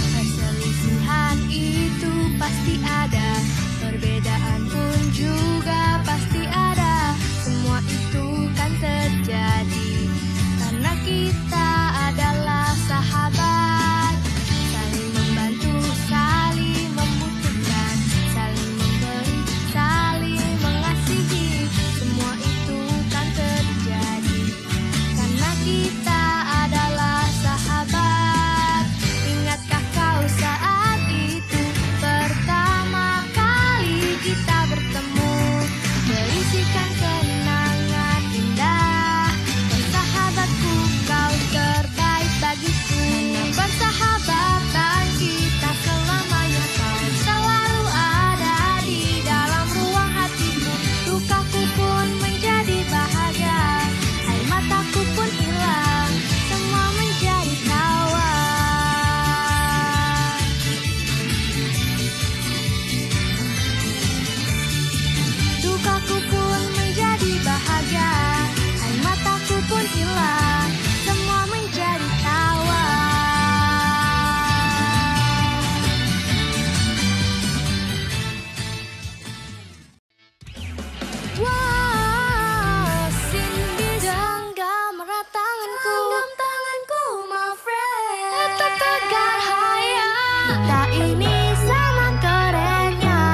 Perselisihan itu pasti ada, perbedaan pun juga pasti ada. Semua itu kan terjadi karena kita adalah sahabat, saling membantu, saling membutuhkan, saling memberi, saling mengasihi. Semua itu kan terjadi karena kita adalah sahabat. Ingatkah kau saat itu pertama kali kita bertemu, berisikan kenangan indah. Sahabatku, kau terbaik bagiku. Hanya persahabatan kita selamanya, kau selalu ada di dalam ruang hatiku. Lukaku pun menjadi bahagia, air mataku pun hilang, semua menjadi tawa. Dukaku pun menjadi bahagia, air mataku pun hilang, semua menjadi tawa. Wah, Cindy genggam erat tanganku, my friend. Tegar haya, kita ini sama kerennya.